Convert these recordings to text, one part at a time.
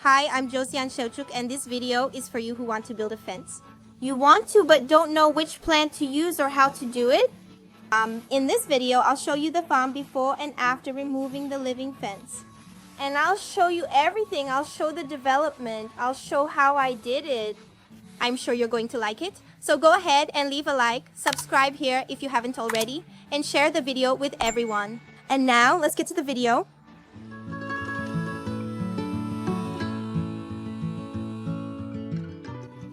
Hi, I'm Josiane Shochuk, and this video is for you who want to build a fence. You want to but don't know which plant to use or how to do it? In this video, I'll show you the farm before and after removing the living fence. And I'll show you everything. I'll show the development. I'll show how I did it. I'm sure you're going to like it. So go ahead and leave a like, subscribe here if you haven't already, and share the video with everyone. And now, let's get to the video.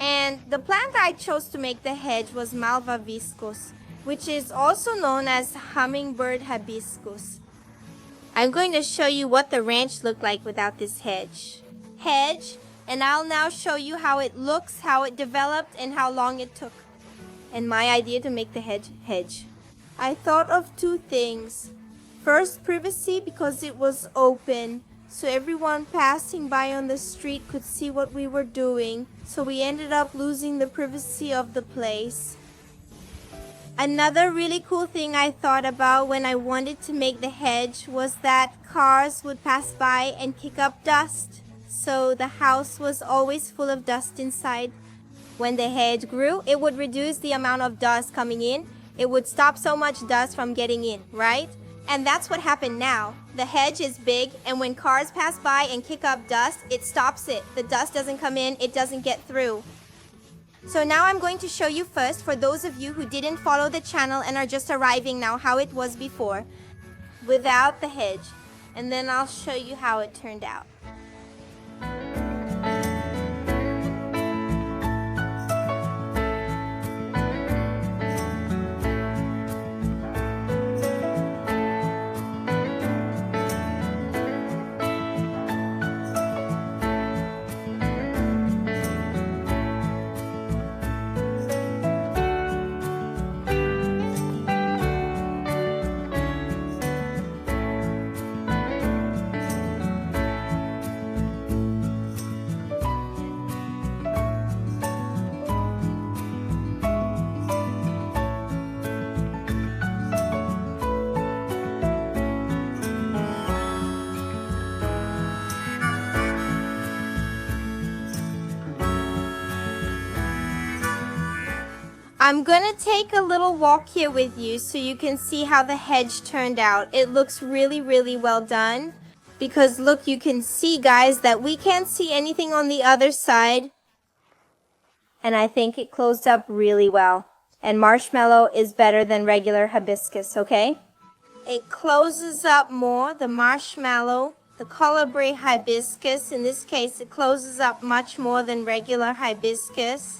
And the plant I chose to make the hedge was Malva Viscos, which is also known as hummingbird hibiscus. I'm going to show you what the ranch looked like without this hedge. And I'll now show you how it looks, how it developed, and how long it took. And my idea to make the hedge. I thought of two things. First, privacy, because it was open, so everyone passing by on the street could see what we were doing. So we ended up losing the privacy of the place. Another really cool thing I thought about when I wanted to make the hedge was that cars would pass by and kick up dust. So the house was always full of dust inside. When the hedge grew, it would reduce the amount of dust coming in. It would stop so much dust from getting in, right? And that's what happened now. The hedge is big, and when cars pass by and kick up dust, it stops it. The dust doesn't come in, it doesn't get through. So now I'm going to show you first, for those of you who didn't follow the channel and are just arriving now, how it was before, without the hedge. And then I'll show you how it turned out. I'm gonna take a little walk here with you so you can see how the hedge turned out. It looks really, really well done. Because look, you can see, guys, that we can't see anything on the other side. And I think it closed up really well. And marshmallow is better than regular hibiscus, okay? It closes up more, the marshmallow. The colibri hibiscus, in this case, it closes up much more than regular hibiscus.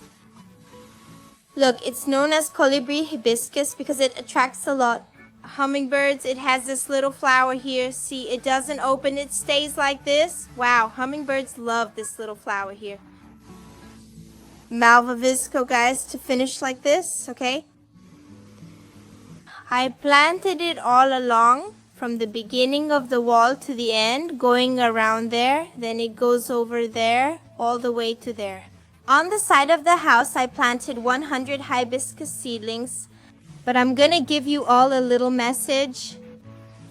Look, it's known as colibri hibiscus because it attracts a lot of hummingbirds. It has this little flower here. See, it doesn't open, it stays like this. Wow, hummingbirds love this little flower here. Malva Visco, guys, to finish like this, okay? I planted it all along from the beginning of the wall to the end, going around there. Then it goes over there, all the way to there. On the side of the house, I planted 100 hibiscus seedlings, but I'm gonna give you all a little message.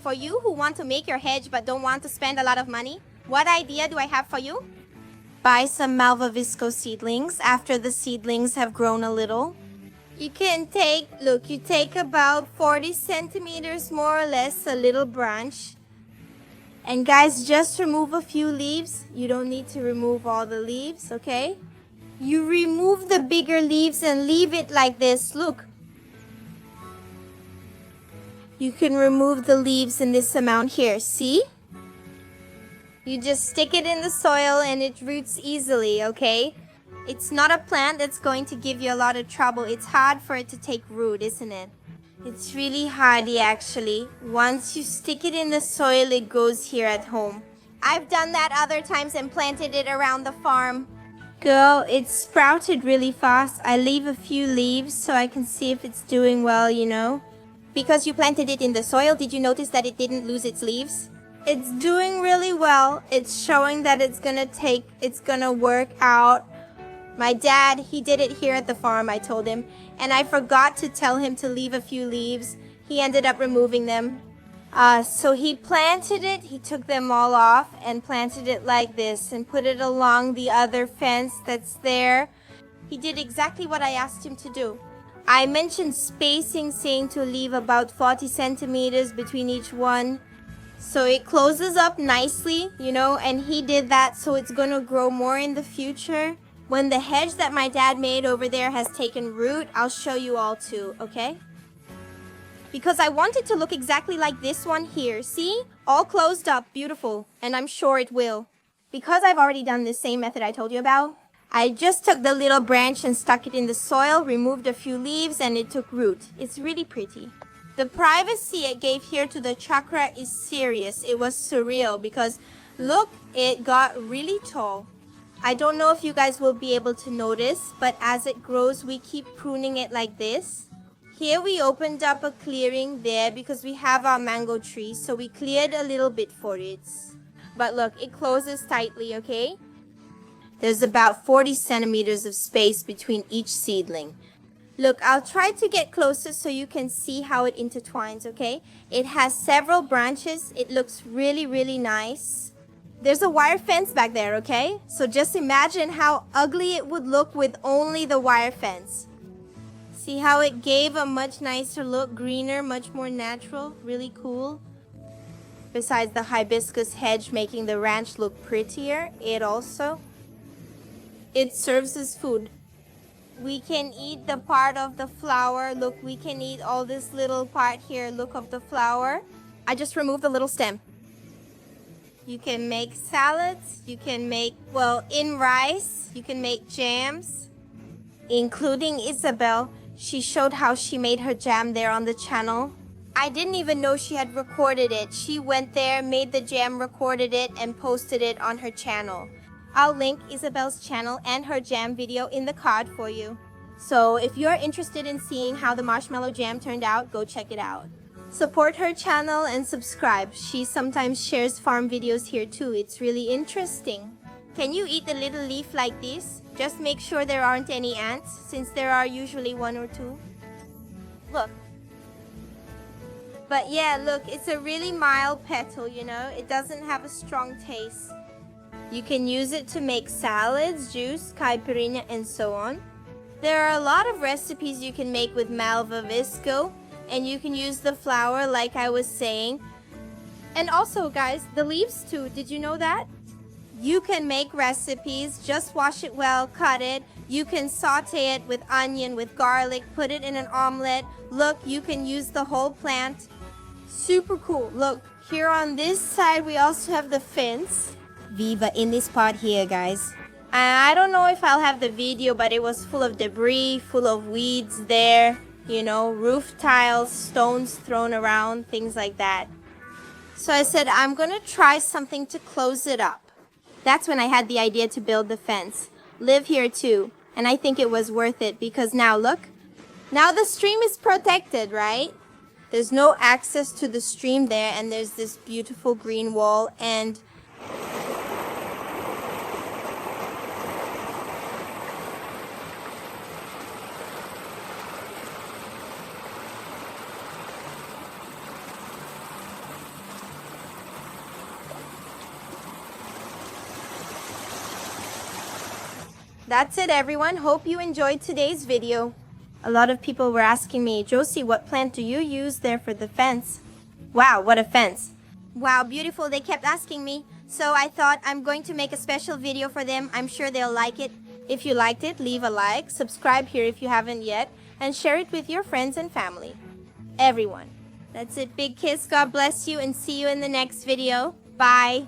For you who want to make your hedge but don't want to spend a lot of money, what idea do I have for you? Buy some Malva Visco seedlings after the seedlings have grown a little. You can take, look, you take about 40 centimeters more or less, a little branch. And guys, just remove a few leaves. You don't need to remove all the leaves, okay? You remove the bigger leaves and leave it like this. Look. You can remove the leaves in this amount here. See? You just stick it in the soil and it roots easily, okay? It's not a plant that's going to give you a lot of trouble. It's hard for it to take root, isn't it? It's really hardy, actually. Once you stick it in the soil, it goes here at home. I've done that other times and planted it around the farm. Girl, it sprouted really fast. I leave a few leaves so I can see if it's doing well, you know. Because you planted it in the soil, did you notice that it didn't lose its leaves? It's doing really well. It's showing that it's gonna work out. My dad, he did it here at the farm, I told him. And I forgot to tell him to leave a few leaves. He ended up removing them. So he planted it, he took them all off and planted it like this and put it along the other fence that's there. He did exactly what I asked him to do. I mentioned spacing, saying to leave about 40 centimeters between each one. So it closes up nicely, you know, and he did that so it's going to grow more in the future. When the hedge that my dad made over there has taken root, I'll show you all too, okay? Because I want it to look exactly like this one here. See? All closed up, beautiful, and I'm sure it will. Because I've already done the same method I told you about, I just took the little branch and stuck it in the soil, removed a few leaves, and it took root. It's really pretty. The privacy it gave here to the chakra is serious. It was surreal because, look, it got really tall. I don't know if you guys will be able to notice, but as it grows, we keep pruning it like this. Here we opened up a clearing there because we have our mango tree, so we cleared a little bit for it. But look, it closes tightly, okay? There's about 40 centimeters of space between each seedling. Look, I'll try to get closer so you can see how it intertwines, okay? It has several branches. It looks really, really nice. There's a wire fence back there, okay? So just imagine how ugly it would look with only the wire fence. See how it gave a much nicer look, greener, much more natural, really cool. Besides the hibiscus hedge making the ranch look prettier, it serves as food. We can eat the part of the flower. Look, we can eat all this little part here, look, of the flower. I just removed the little stem. You can make salads. You can make, well, in rice. You can make jams, including Isabel. She showed how she made her jam there on the channel. I didn't even know she had recorded it. She went there, made the jam, recorded it, and posted it on her channel. I'll link Isabel's channel and her jam video in the card for you. So if you're interested in seeing how the marshmallow jam turned out, go check it out. Support her channel and subscribe. She sometimes shares farm videos here too. It's really interesting. Can you eat the little leaf like this? Just make sure there aren't any ants, since there are usually one or two. Look. But yeah, look, it's a really mild petal, you know. It doesn't have a strong taste. You can use it to make salads, juice, caipirinha, and so on. There are a lot of recipes you can make with Malva Visco, and you can use the flour like I was saying. And also, guys, the leaves too. Did you know that? You can make recipes, just wash it well, cut it. You can saute it with onion, with garlic, put it in an omelet. Look, you can use the whole plant. Super cool. Look, here on this side, we also have the fence. Viva in this part here, guys. I don't know if I'll have the video, but it was full of debris, full of weeds there. You know, roof tiles, stones thrown around, things like that. So I said, I'm gonna try something to close it up. That's when I had the idea to build the fence. Live here too. And I think it was worth it because now look. Now the stream is protected, right? There's no access to the stream there, and there's this beautiful green wall, and that's it, everyone. Hope you enjoyed today's video. A lot of people were asking me, Josie, what plant do you use there for the fence? Wow, what a fence. Wow, beautiful. They kept asking me. So I thought I'm going to make a special video for them. I'm sure they'll like it. If you liked it, leave a like, subscribe here if you haven't yet, and share it with your friends and family. Everyone. That's it. Big kiss. God bless you, and see you in the next video. Bye.